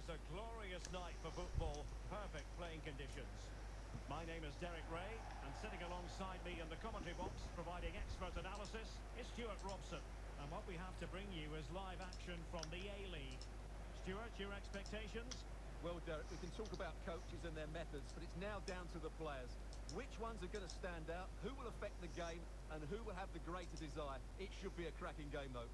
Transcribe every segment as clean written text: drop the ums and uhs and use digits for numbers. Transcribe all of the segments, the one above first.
is a glorious night for football. Perfect playing conditions. My name is Derek Ray, and sitting alongside me in the commentary box, providing expert analysis, is Stuart Robson. And what we have to bring you is live action from the A-League. Stuart, your expectations? Well, Derek, we can talk about coaches and their methods, but it's now down to the players. Which ones are going to stand out, who will affect the game, and who will have the greater desire? It should be a cracking game, though.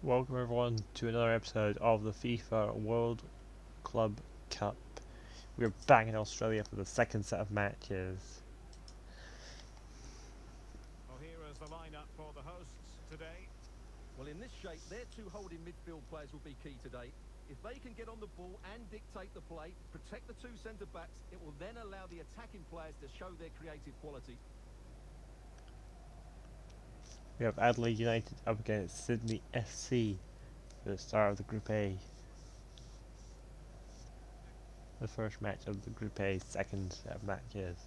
Welcome everyone to another episode of the FIFA World Club Cup. We're back in Australia for the second set of matches. Well, here is the lineup for the hosts today. Well, in this shape, their two holding midfield players will be key today. If they can get on the ball and dictate the play, protect the two centre-backs, it will then allow the attacking players to show their creative quality. We have Adelaide United up against Sydney FC for the start of the Group A. The first match of the Group A second set of matches.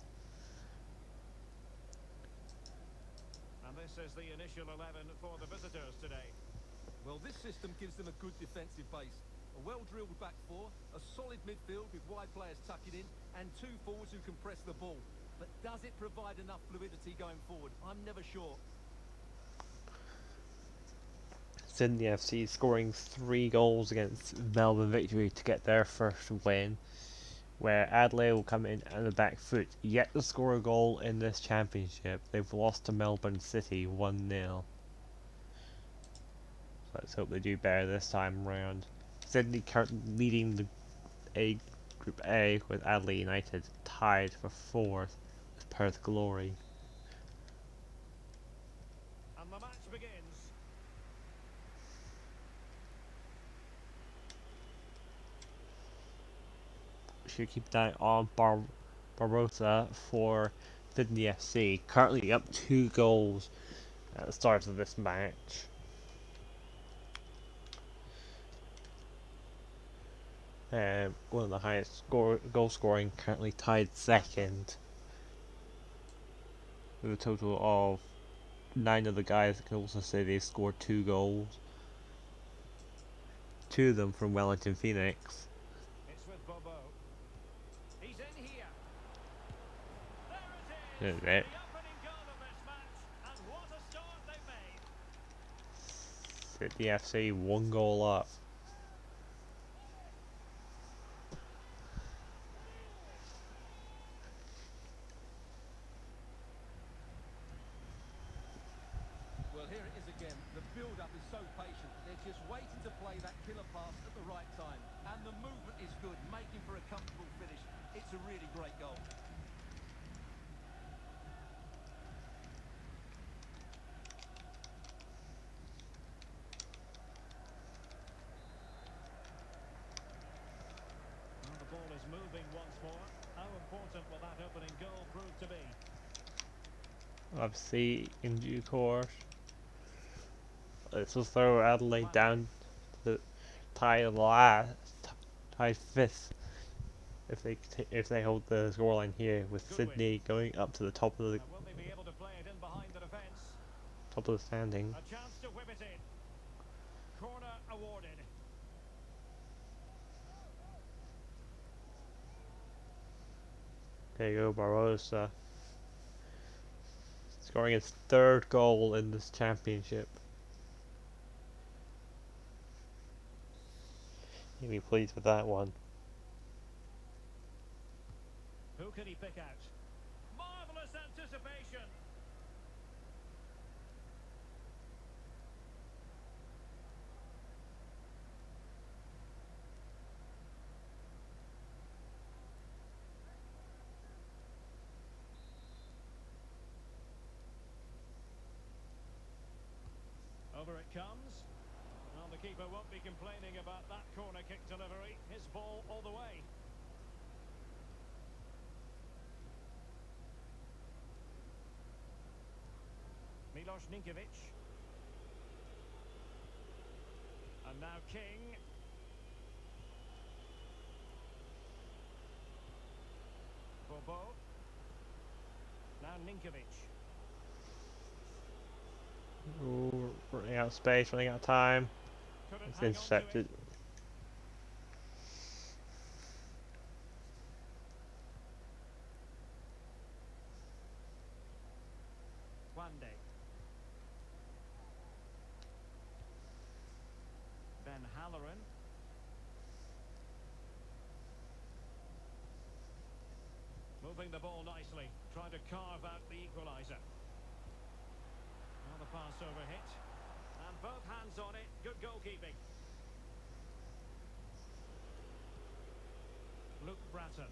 And this is the initial 11 for the visitors today. Well, this system gives them a good defensive base. A well-drilled back four, a solid midfield with wide players tucking in, and two forwards who can press the ball. But does it provide enough fluidity going forward? I'm never sure. Sydney FC scoring 3 goals against Melbourne Victory to get their first win, where Adelaide will come in on the back foot, yet to score a goal in this championship. They've lost to Melbourne City 1-0. So let's hope they do better this time round. Sydney currently leading the Group A with Adelaide United tied for 4th with Perth Glory. And the match begins. Should keep an eye on Barbosa for Sydney FC, currently up 2 goals at the start of this match. One of the highest goal scoring, currently tied second with a total of 9 of the guys that can also say they scored 2 goals. 2 of them from Wellington Phoenix. It's with Bobo. He's in here. There There it is. it is. The opening goal of this match. And what a start they've made. Sydney FC 1 goal up. Well, here it is again. The build-up is so patient. They're just waiting to play that killer pass at the right time. And the movement is good, making for a comfortable finish. It's a really great goal. Well, the ball is moving once more. How important will that opening goal prove to be? Obviously, in due course. This will throw Adelaide down to tie tie 5th if they hold the scoreline here, with Good Sydney going up to the top of the And will they be able to play it in behind the defence? standing. A chance to whip it in. Corner awarded. There you go, Barbosa, scoring his 3rd goal in this championship. He'll be pleased with that one. Who can he pick out? Marvellous anticipation. Over it comes. Well, the keeper won't be complaining about that corner kick delivery. His ball all the way. Milos Ninkovic. And now King. Bobo. Now Ninkovic. Ooh, running out of space, running out of time. couldn't It's hang on to it. intercepted. Wande. Ben Halloran. Moving the ball nicely, trying to carve out the equaliser. Now the pass over hit. And both hands on it, good goalkeeping. Luke Bratton.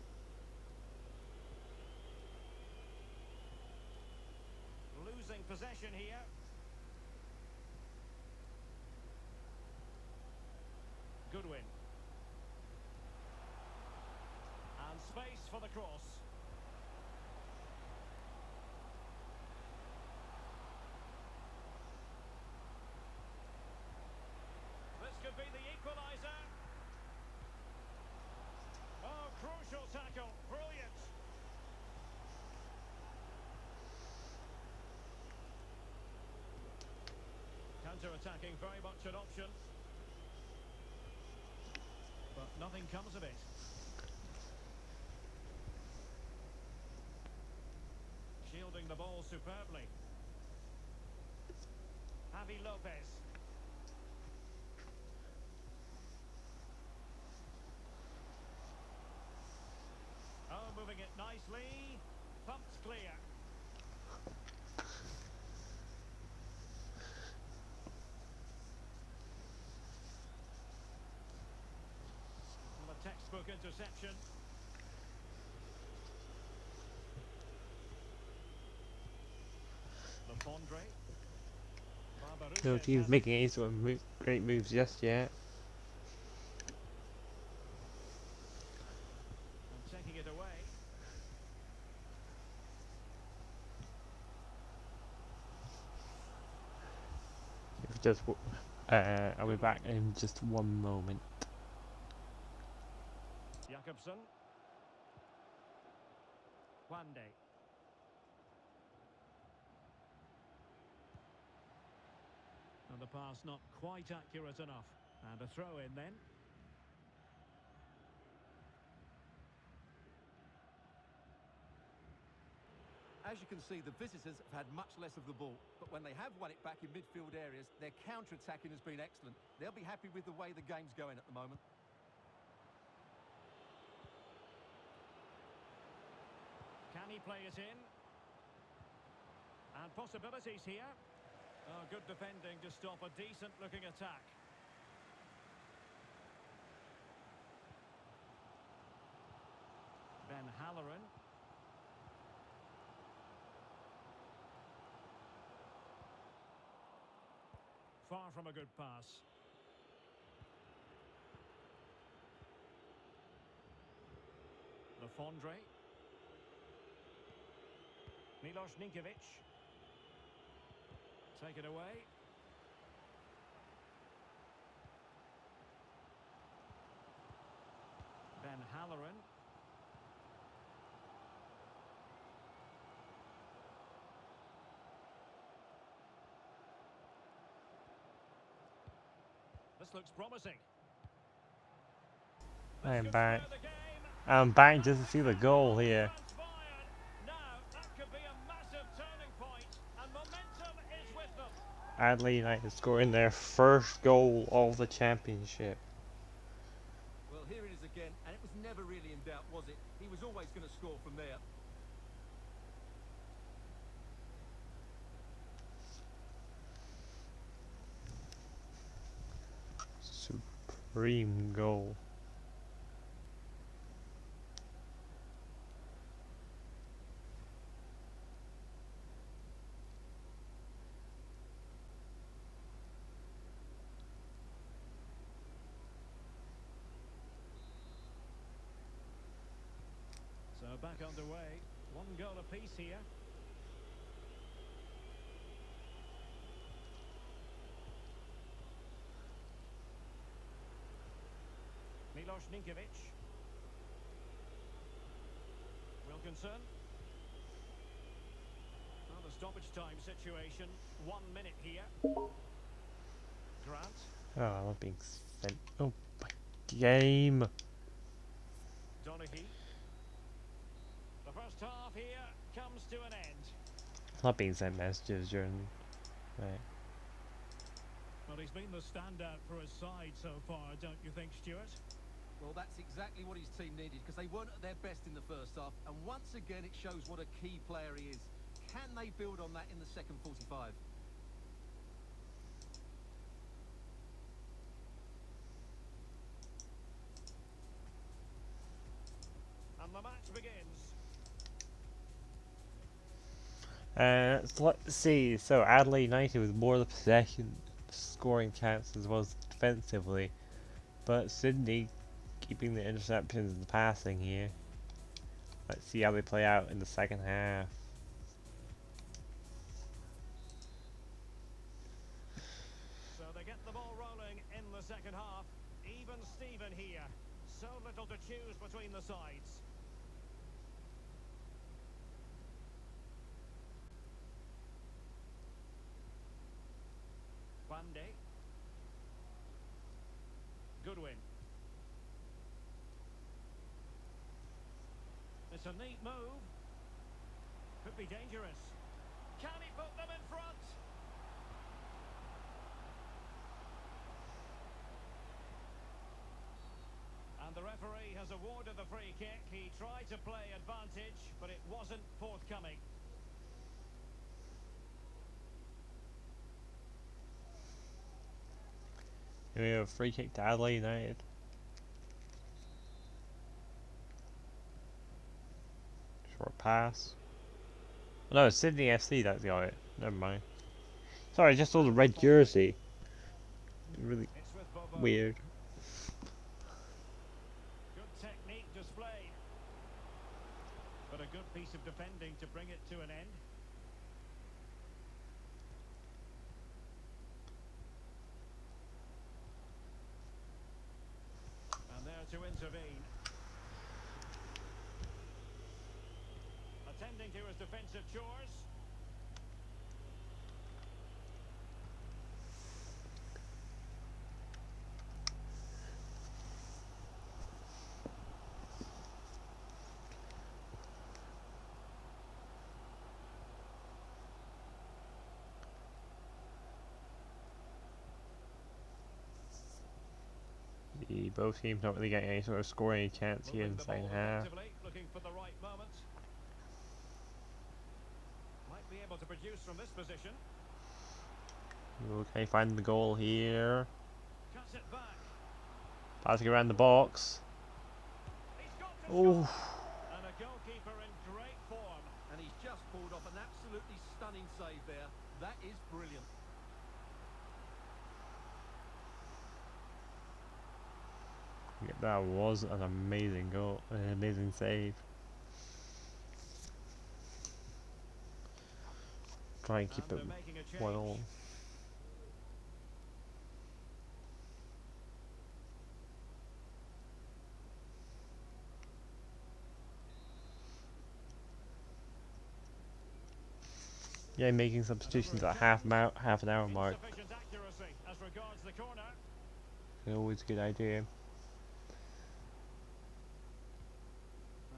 Losing possession here. Goodwin. And space for the cross. This could be the equaliser. Oh, crucial tackle. Brilliant. Counter-attacking, very much an option. But nothing comes of it. Shielding the ball superbly. Javi Lopez. Oh, moving it nicely. Pumped clear. Well, a textbook interception. The Fondre. No Barbarouches team's has it. making any sort of great moves just yet. And taking it away. Just, I'll be back in just one moment. Jakobsen. Wande. And the pass not quite accurate enough. And a throw in then. As you can see, the visitors have had much less of the ball, but when they have won it back in midfield areas, their counter-attacking has been excellent. They'll be happy with the way the game's going at the moment. Can he play it in? And possibilities here. Oh, good defending to stop a decent-looking attack. Ben Halloran. Far from a good pass. The Fondre. Milos Ninkovic. Take it away. Ben Halloran. This looks promising. This I'm could back. spur the game. I'm back just to see the goal here. Transpired. Now, that could be a massive turning point, and momentum is with them. Adelaide United scoring their first goal of the championship. Well, here it is again, and it was never really in doubt, was it? He was always going to score from there. Supreme goal. So back underway. One goal apiece here. Milos Ninkovic. Wilkinson. Well, the stoppage time situation. 1 minute here. Grant. Oh, I love being sent. Oh, my game. Donaghy. The first half here comes to an end. I love being sent messages during. Right. Well, he's been the standout for his side so far, don't you think, Stuart? Well, that's exactly what his team needed, because they weren't at their best in the first half, and once again it shows what a key player he is. Can they build on that in the second 45? And the match begins. So let's see. So Adelaide United with more of the possession, scoring chances as well as defensively, but Sydney keeping the interceptions and the passing here. Let's see how they play out in the second half. So they get the ball rolling in the second half. Even Steven here. So little to choose between the sides. Bande. Goodwin. It's a neat move. Could be dangerous. Can he put them in front? And the referee has awarded the free kick. He tried to play advantage, but it wasn't forthcoming. Here we have a free kick to Adelaide United. Short pass. Oh, no, it's Sydney FC that got it. Never mind. Sorry, I just saw the red jersey. Really It's with Bobo. weird. Good technique displayed. But a good piece of defending to bring it to an end. And there to intervene. Attending to his defensive chores. Both teams not really getting any sort of scoring chance here in Moving the the ball second half. effectively, looking for the right moment. Might be able to produce from this position. Okay, find the goal here. Cuts it back. Passing around the box. He's got to Oh, score. And a goalkeeper in great form. And he's just pulled off an absolutely stunning save there. That is brilliant. yeah, that was an amazing goal, an amazing save. Try and keep And it they're making a change. 1-1. Yeah, making substitutions at half an hour mark. Insufficient accuracy as regards the corner. Always a good idea.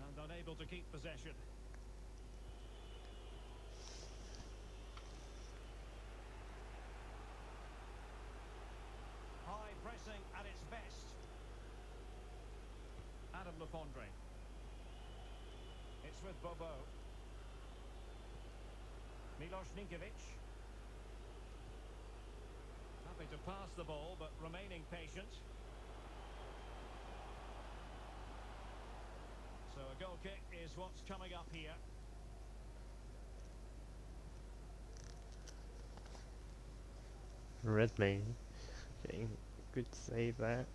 And unable to keep possession. High pressing at its best. Adam Lafondre. It's with Bobo. Milos Ninkovic. Happy to pass the ball, but remaining patient. So a goal kick is what's coming up here. Redmayne getting good save there.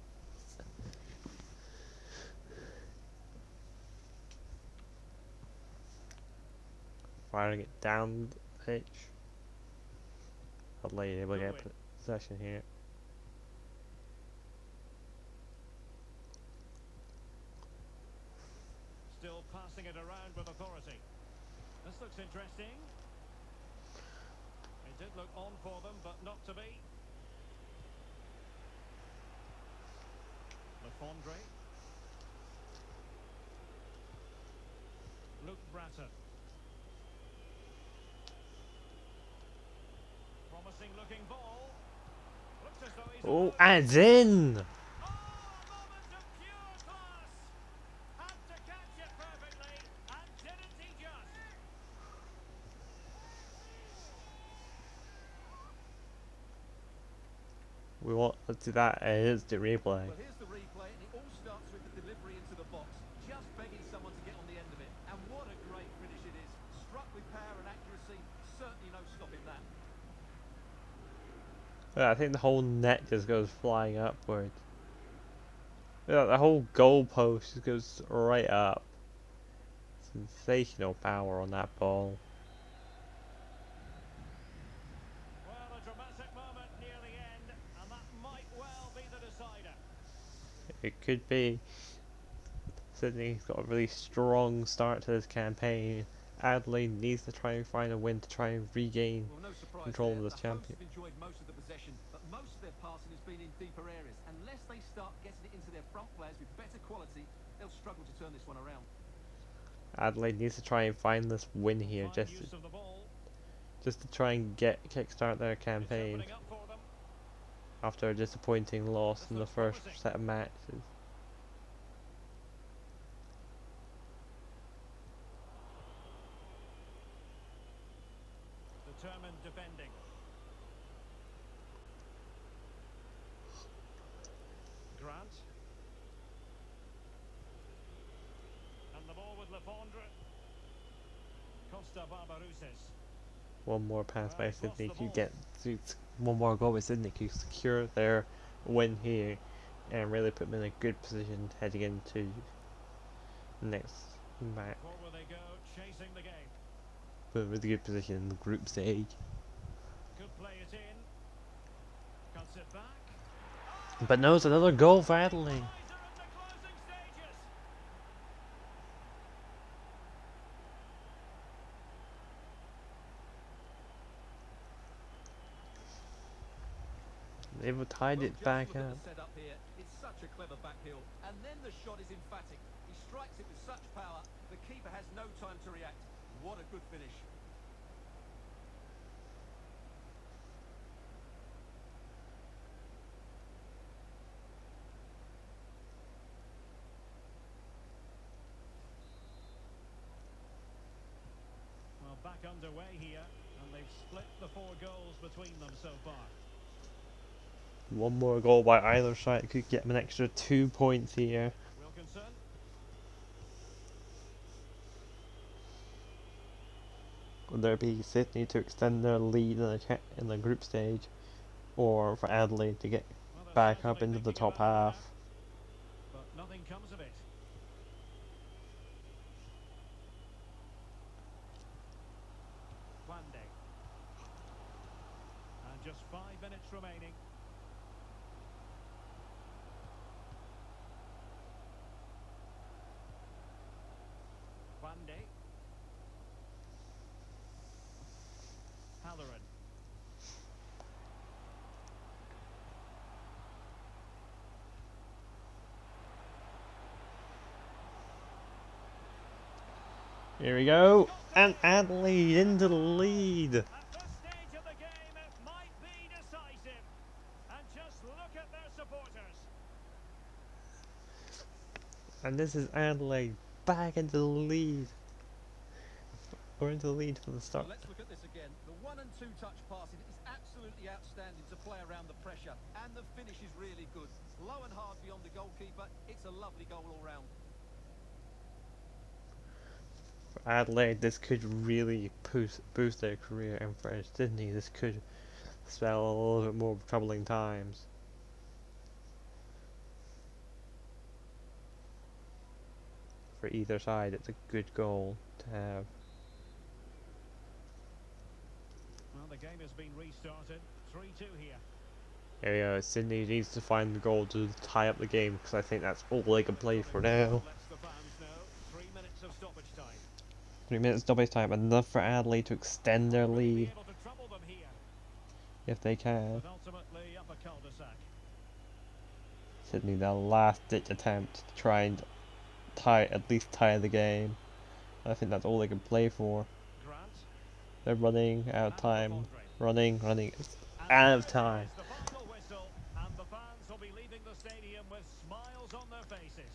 Firing it down the pitch. Adelaide able to get possession here. Still passing it around with authority. This looks interesting. It did look on for them, but not to be. Andre. Luke Bratton. Promising looking ball. Looks as though he's Oh, alone. and it's in! Oh, a moment of pure class. Had to catch it perfectly, and didn't he just? We want to do that as the replay. Well, here's the replay, and it all starts with the delivery into the box. Just begging someone to get on the end of it. And what a great finish it is. Struck with power and accuracy. Certainly no stopping that. Yeah, I think the whole net just goes flying upward. Yeah, the whole goalpost just goes right up. Sensational power on that ball. Well, a dramatic moment near the end, and that might well be the decider. It could be. Sydney's got a really strong start to this campaign. Adelaide needs to try and find a win to try and regain Well, no surprise control there. of this The hosts champion. have enjoyed most of the possession, but most of their passing has been in deeper areas. Unless they start getting it into their front players with better quality, they'll struggle to turn this one around. Adelaide needs to try and find this win here Fine use of the ball. just to try and kickstart their It's campaign opening up for them. after a disappointing loss This in the looks first promising. set of matches. Determined defending. Grant. And the ball with Lefondre. Costa Barbarouses. One more pass Well, by he's lost Sydney the could ball. get one more goal by Sydney could secure their win here and really put them in a good position heading into the next match. Forward they go, chasing the game. Put them in a really good position in the group stage. Could play it in. Cuts it back. But no, it's another goal for Adelaide. Equaliser in the closing stages. They've tied Well, it just back look at up. the setup here. It's such a clever back heel. And then the shot is emphatic. He strikes it with such power, the keeper has no time to react. What a good finish. Well, back underway here, and they've split the 4 goals between them so far. One more goal by either side could get them an extra 2 points here. Wilkinson. Would there be Sydney to extend their lead in the group stage, or for Adelaide to get Well, they're back up certainly into the thinking top about it now, half? but nothing comes of it. Wande. And just 5 minutes remaining. Wande. Halloran. Here we go, and Adelaide into the lead. At this stage of the game, it might be decisive. And just look at their supporters. And this is Adelaide back into the lead. Or into the lead from the Well, start. let's look at this again. The 1 and 2 touch passing is absolutely outstanding to play around the pressure. And the finish is really good. Low and hard beyond the goalkeeper. It's a lovely goal all round. For Adelaide, this could really boost their career, and for Sydney, this could spell a little bit more troubling times. For either side, it's a good goal to have. Well, the game has been restarted. 3-2 here. Here we go, Sydney needs to find the goal to tie up the game, because I think that's all they can play for now. Lets the fans know. 3 minutes of stoppage time. 3 minutes double time, enough for Adelaide to extend their Will he be lead, able to trouble them here? if they can. But ultimately up a cul-de-sac. Sydney, their last-ditch attempt to try and at least tie the game. I think that's all they can play for. Grant. They're running out of And time. Ramondre. Running. It's And out there of it time. is, the final whistle, and the fans will be leaving the stadium with smiles on their faces.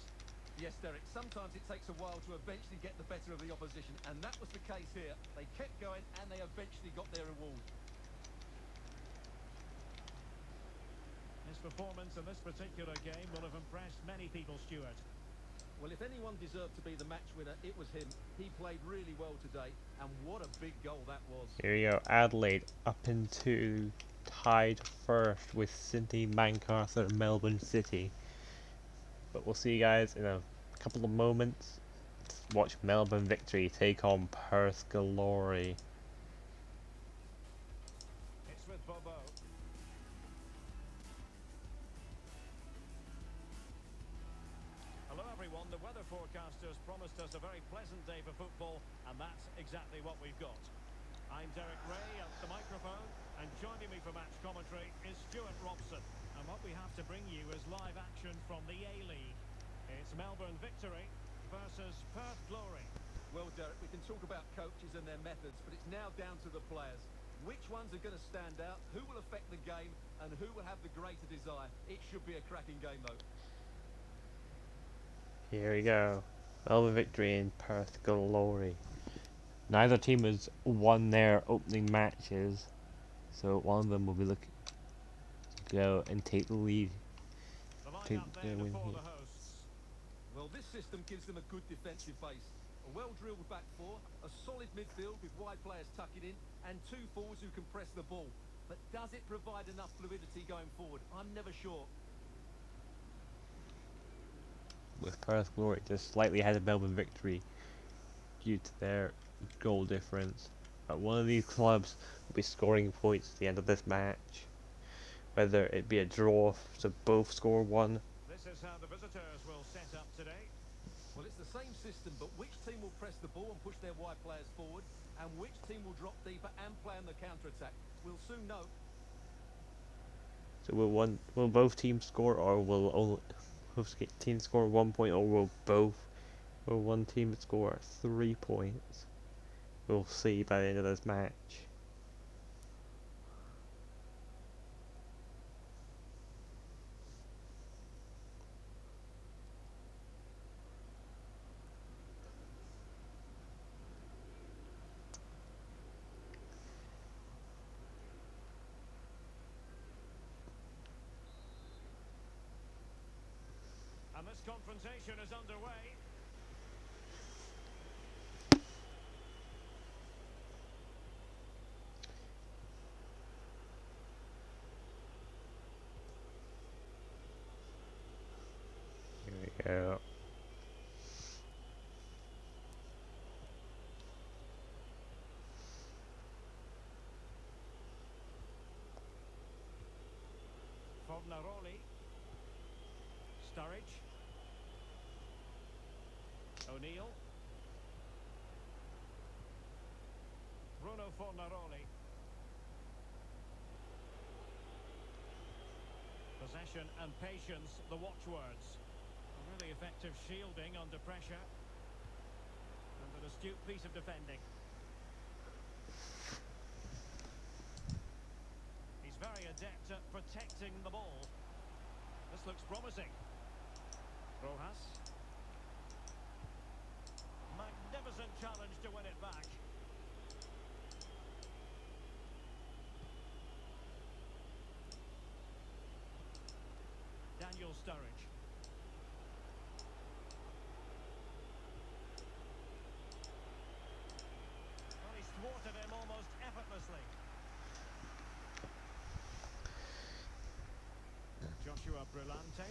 Yes, Derek, sometimes it takes a while to eventually get the better of the opposition, and that was the case here. They kept going, and they eventually got their reward. His performance in this particular game will have impressed many people, Stuart. Well, if anyone deserved to be the match winner, it was him. He played really well today, and what a big goal that was. Here we go. Adelaide up into tied first with Sydney, Manchester, and Melbourne City. But we'll see you guys in a couple of moments. Watch Melbourne Victory take on Perth Glory. It's with Bobo. Hello everyone, the weather forecasters promised us a very pleasant day for football, and that's exactly what we've got. I'm Derek Ray at the microphone, and joining me for match commentary is Stuart Robson. And what we have to bring you is live action from the A-League. It's Melbourne Victory versus Perth Glory. Well, Derek, we can talk about coaches and their methods, but it's now down to the players. Which ones are going to stand out, who will affect the game, and who will have the greater desire? It should be a cracking game, though. Here we go. Melbourne Victory and Perth Glory. Neither team has won their opening matches, so one of them will be looking to go and take the lead. The Take line-up the then win for here. the hosts. Well, this system gives them a good defensive base. A well-drilled back four, a solid midfield with wide players tucking in, and two forwards who can press the ball. But does it provide enough fluidity going forward? I'm never sure. With Perth Glory just slightly ahead of Melbourne Victory due to their goal difference. But one of these clubs will be scoring points at the end of this match. Whether it be a draw, so both score one. This is how the visitors will set up today. Well, it's the same system, but which team will press the ball and push their wide players forward, and which team will drop deeper and play on the counter-attack? We'll soon know. So will both teams score, or will both teams score 1 point, or will one team score 3 points? We'll see by the end of this match. And this confrontation is underway. Here we go. Fornaroli. Sturridge. O'Neill. Bruno Fornaroli. Possession and patience, the watchwords. A really effective shielding under pressure. And an astute piece of defending. He's very adept at protecting the ball. This looks promising. Rojas. Magnificent challenge to win it back. Daniel Sturridge. Well, he's thwarted him almost effortlessly. Joshua Brillante.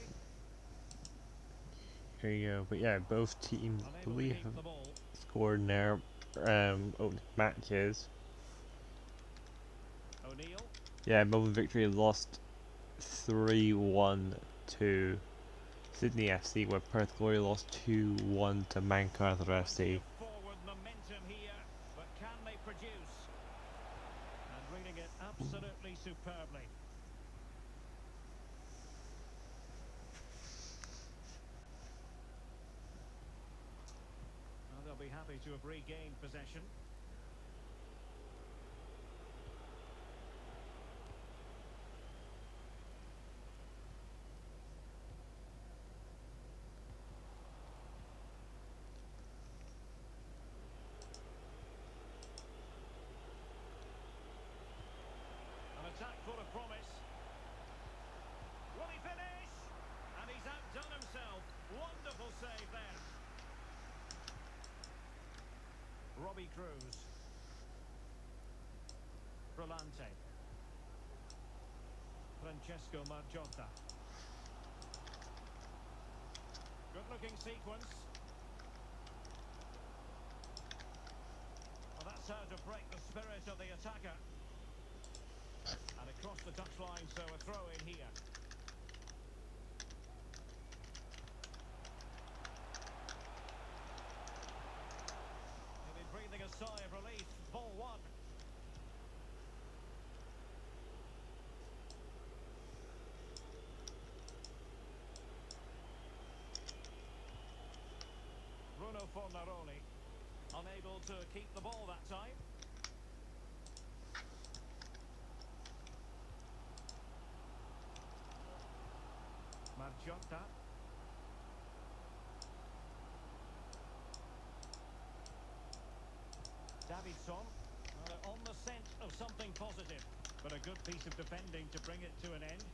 Here you go. But yeah, both teams Unable to believe keep have the ball. scored in their opening matches. O'Neill. Yeah, Melbourne Victory lost 3-1 to Sydney FC, where Perth Glory lost 2-1 to Manchester Plenty FC. of forward momentum here, but can they produce? And reading it absolutely superbly. be happy to have regained possession. An attack full of promise. Will he finish? And he's outdone himself. Wonderful save there. Robbie Cruz. Brillante. Francesco Margiotta. Good-looking sequence. Well, that's how to break the spirit of the attacker. And across the touchline, so a throw in here. He'll be breathing a sigh of relief. Ball one. Bruno Fornaroli, unable to keep the ball that time. Margiotta. Davidson, on the scent of something positive, but a good piece of defending to bring it to an end.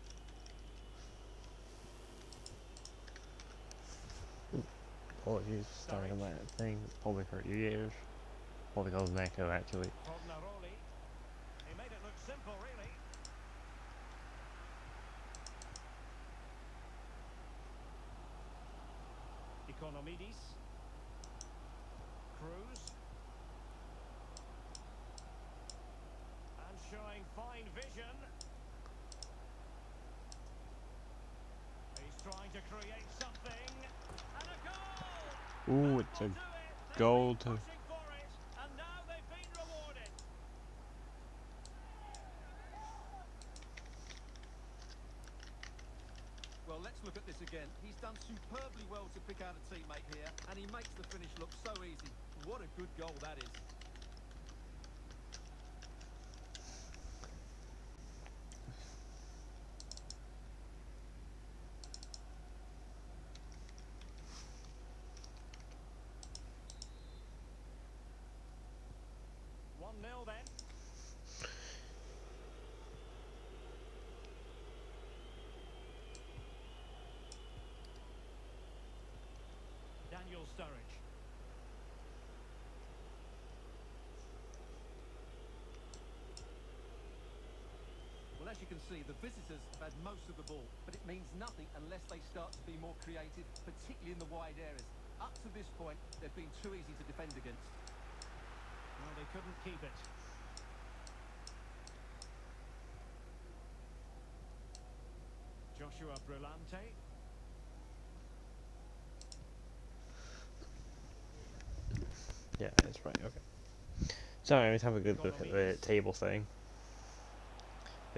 Apologies, starting on that thing. It's probably hurt your ears. Probably caused an echo, actually. Fornaroli, he made it look simple, really. Economidis. Cruz. And showing fine vision. He's trying to create something. And a goal! Ooh, it's a goal to... Pushing for it, and now they've been rewarded. Well, let's look at this again. He's done superbly well to pick out a teammate here, and he makes the finish look so easy. What a good goal that is. Nil then. Daniel Sturridge. Well, as you can see, the visitors have had most of the ball, but it means nothing unless they start to be more creative, particularly in the wide areas. Up to this point, they've been too easy to defend against. Well, they couldn't keep it. Joshua Brillante. Yeah, that's right, okay. Sorry, let's have a good look at the table thing.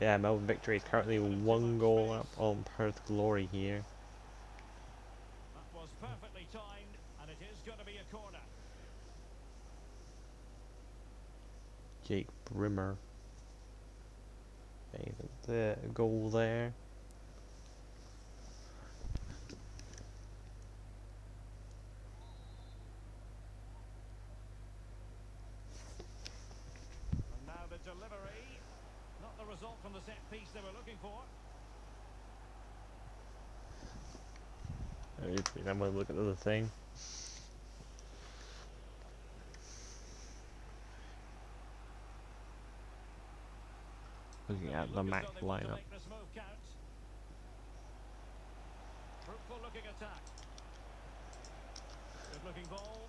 Yeah, Melbourne Victory is currently 1 goal up on Perth Glory here. That was perfectly timed, and it is going to be a corner. Jake Brimmer. The goal there. And now the delivery. Not the result from the set piece they were looking for. I'm going to look at the other thing. Looking at the Mac lineup. Fruitful looking attack. Good looking ball.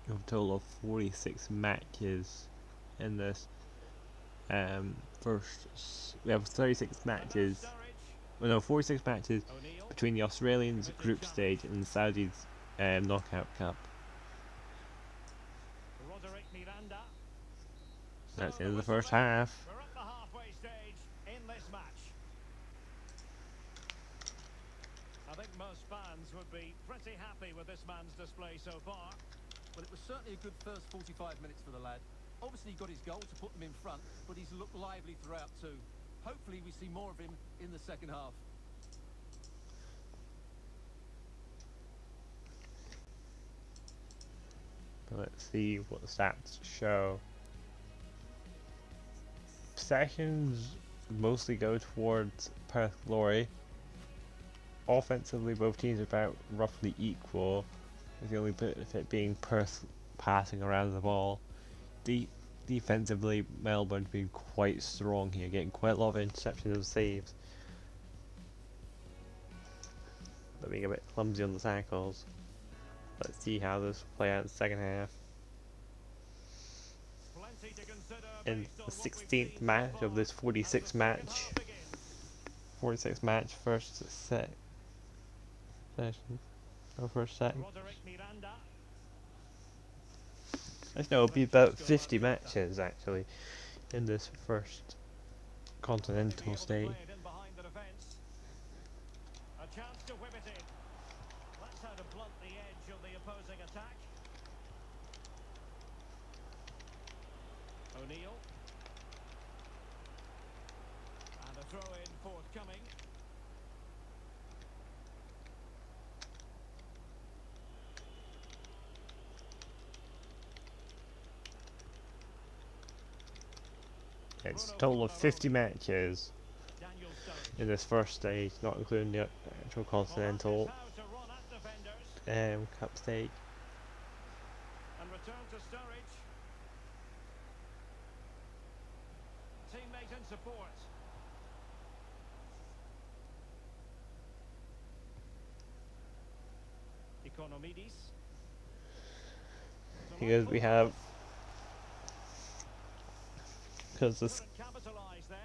A total of 46 matches in this. We have 36 matches. Well, no, 46 matches between the Australians group stage and the Saudis knockout cup. That's the end of the first half. We're at the halfway stage in this match. most fans would be pretty happy with this man's display so far. Well, it was certainly a good first 45 minutes for the lad. Obviously, he got his goal to put them in front, but he's looked lively throughout too. Hopefully, we see more of him in the second half. Let's see what the stats show. Possessions mostly go towards Perth Glory. Offensively, both teams are about roughly equal, with the only benefit being Perth passing around the ball. Defensively, Melbourne's been quite strong here, getting quite a lot of interceptions and saves, but being a bit clumsy on the tackles. Let's see how this will play out in the second half. Plenty to consider In based the on what we've 16th seen match so of this far as the second 46 match first set session, or first set. Roderick Miranda. I know it'll be about 50 matches actually in this first continental stage. Play it in behind the defence. A chance to whip it in. That's how to blunt the edge of the opposing attack. O'Neill. And a throw in forthcoming. It's a total of 50 matches Daniel Sturridge. in this first stage, not including the actual continental How to run at defenders. cup stage. And return to Sturridge. Teammate in support. Economidis. Because we have, because this, Couldn't capitalise there.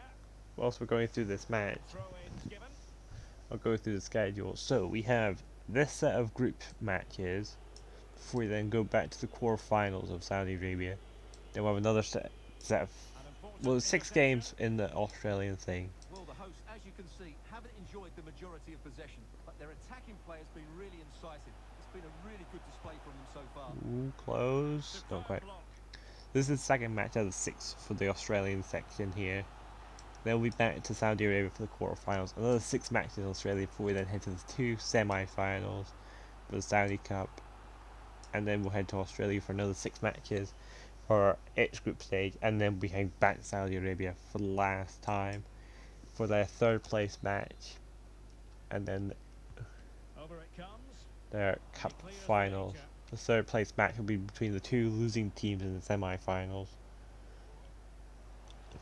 whilst we're going through this match, Throw-ins given. I'll go through the schedule. So we have this set of group matches before we then go back to the quarterfinals of Saudi Arabia. Then we'll have another set of, An important well, 6 interception. games in the Australian thing. Well, the hosts, as you can see, haven't enjoyed the majority of possession, but their attacking play has been really incisive. It's been a really good display from them so far. Ooh, close. Not Superb quite. block. This is the second match out of 6 for the Australian section here. Then we'll be back to Saudi Arabia for the quarterfinals. Another 6 matches in Australia before we then head to the 2 semi-finals for the Saudi Cup. And then we'll head to Australia for another 6 matches for its group stage. And then we head back to Saudi Arabia for the last time for their 3rd place match. And then Over it comes. their cup Clears the finals. danger. The 3rd place match will be between the 2 losing teams in the semi-finals,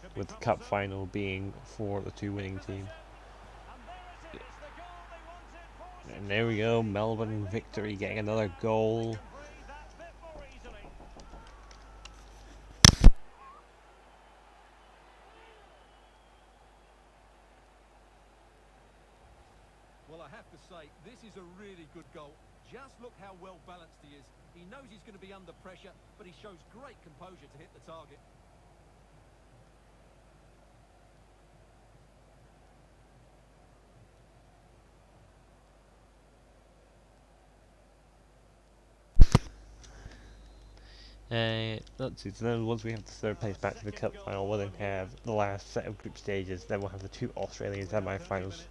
Could be with the cup troublesome. final being for the 2 winning teams. And there it is, the goal they wanted for And there we go, Melbourne victory, getting another goal. They can breathe that bit more easily. Well, I have to say, this is a really good goal. Just look how well balanced he is. He knows he's going to be under pressure, but he shows great composure to hit the target. Let's see, so then once we have the 3rd place back to the cup final, we'll then have the last set of group stages, then we'll have the 2 Australian semi-finals,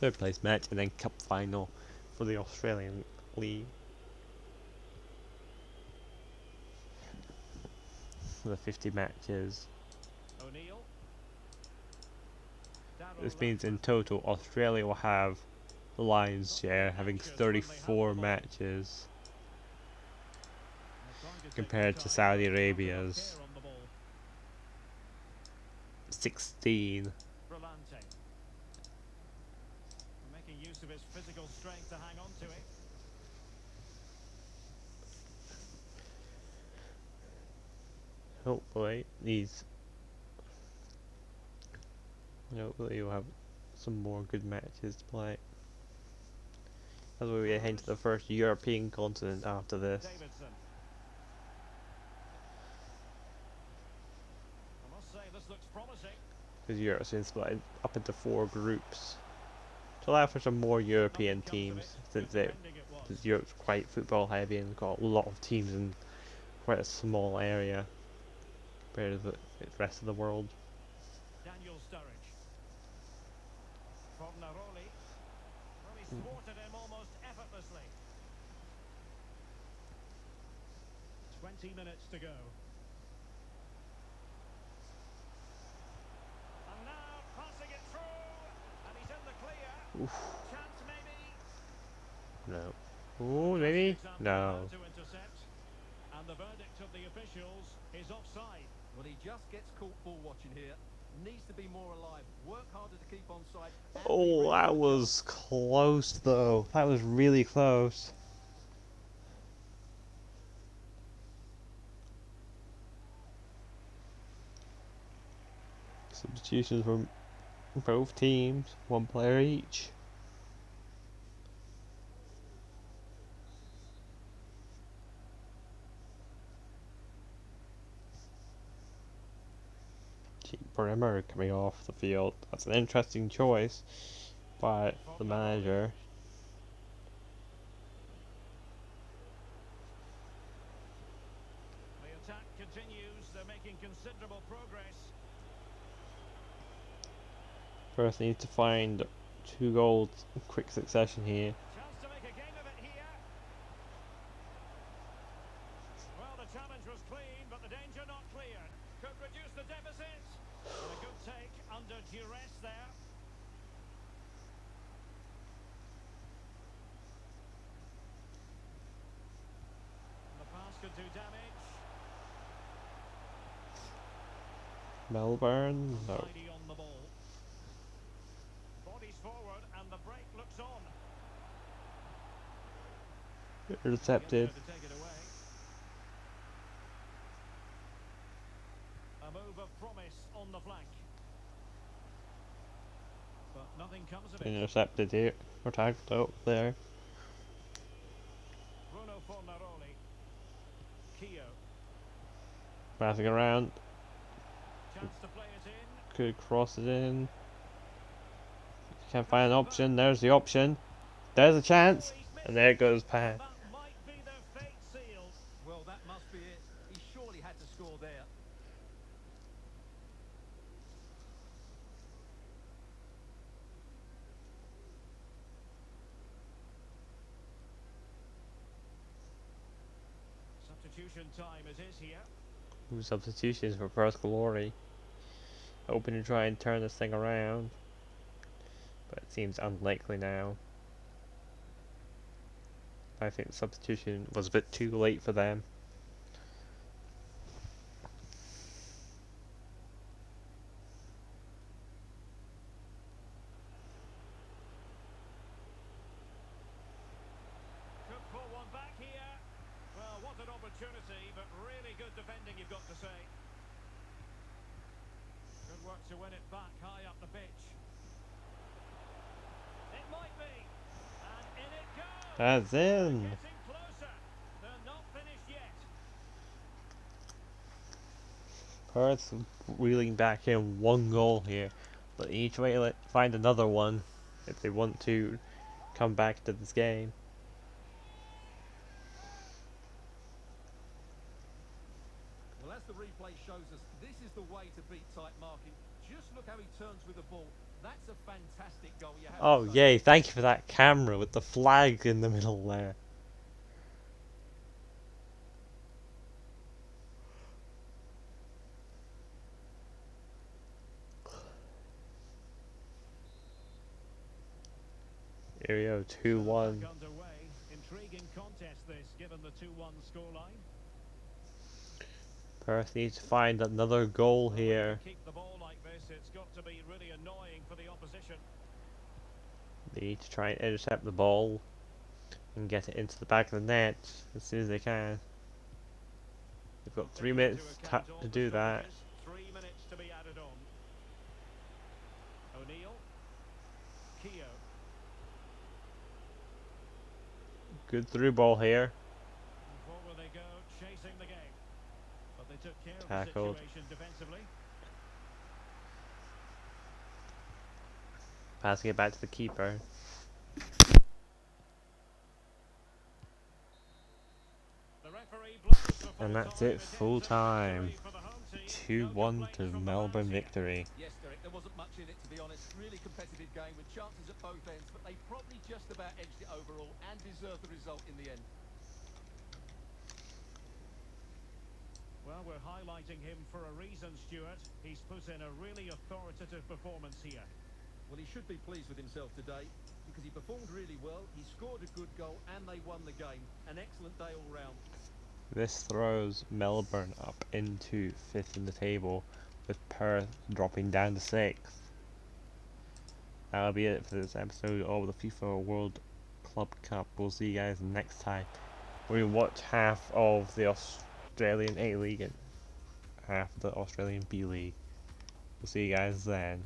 3rd place match, and then cup final for the Australian League. For the 50 matches. O'Neill. This means in total, Australia will have the lion's share, having 34 matches, compared to Saudi Arabia's 16. Brillante. Making use of his physical strength to hang on to it. Hopefully you'll have some more good matches to play. As we head to the first European continent after this. Davidson. I must say this looks promising. Because Europe's been split up into 4 groups. to allow for some more Nothing European comes of it. teams, Good defending it was. since Europe's quite football heavy and got a lot of teams in quite a small area compared to the rest of the world. Daniel Sturridge. Fornaroli. Well, he thwarted him almost effortlessly. 20 minutes to go. And now passing it through. And he's in the clear. Oof, Chance maybe. no. Ooh, Classic maybe? example of how No. to intercept. And the verdict of the officials is offside. Well, he just gets caught ball watching here. Needs to be more alive. Work harder to keep on side. And be Oh, ready that for the was chance. close though. That was really close. Substitutions from both teams, one player each. Bremer coming off the field. That's an interesting choice by the manager. The attack continues. They're making considerable progress. First needs to find 2 goals in quick succession here. Chance to make a game of it here. Well, the challenge was clean, but the danger not cleared. Could reduce the deficit. And a good take under duress there. And the pass could do damage. Melbourne, no. Tidy on the ball. Bodies forward, and the break looks on. Intercepted. Gets there to take it away. A move of promise on the flank. But nothing comes of it. Intercepted here. Or tagged out there. Bruno Fornaroli. Keo. Passing around. Chance to play it in. Could cross it in. Can't find an option. There's the option. There's a chance. Oh, he's missed And there it. goes Pan. And that might be their fate sealed. Well, that must be it. He surely had to score there. Substitution time it is here. Substitutions for Perth Glory. Hoping to try and turn this thing around. But it seems unlikely now. I think the substitution was a bit too late for them. Could pull one back here. Well, what an opportunity, but really good defending, you've got to say. Good work to win it back high up the pitch. It might be. And in it goes. That's in. Getting closer. They're not finished yet. Perth reeling back in 1 goal here. But they need to find another one if they want to come back to this game. Well, as the replay shows us, this is the way to beat tight marking. Just look how he turns with the ball. That's a fantastic goal. You have Oh to say. yay, thank you for that camera with the flag in the middle there. Here we go, 2-1. Back underway. Intriguing contest this, given the 2-1 scoreline. Perth needs to find another goal When you here. keep the ball like this, it's got to be really annoying for the opposition. They need to try and intercept the ball and get it into the back of the net as soon as they can. They've got 3 Taking minutes into account all to the do that. stoppages, 3 minutes to be added on. O'Neill. Keo. Good through ball here. And forward they go, chasing the game. But they took care Tackled. of the situation defensively. Passing it back to the keeper. The referee blows for full And that's time. it, It ends full in time. victory for the home team. No 2-1 complaints to from the Melbourne fans here. victory. Yes, Derek, there wasn't much in it, to be honest. Really competitive game with chances at both ends, but they probably just about edged it overall and deserved the result in the end. Well, we're highlighting him for a reason, Stuart. He's put in a really authoritative performance here. Well, he should be pleased with himself today because he performed really well, he scored a good goal, and they won the game. An excellent day all round. This throws Melbourne up into 5th in the table, with Perth dropping down to 6th. That'll be it for this episode of the FIFA World Club Cup. We'll see you guys next time. We'll watch half of the Australian A League and half of the Australian B League. We'll see you guys then.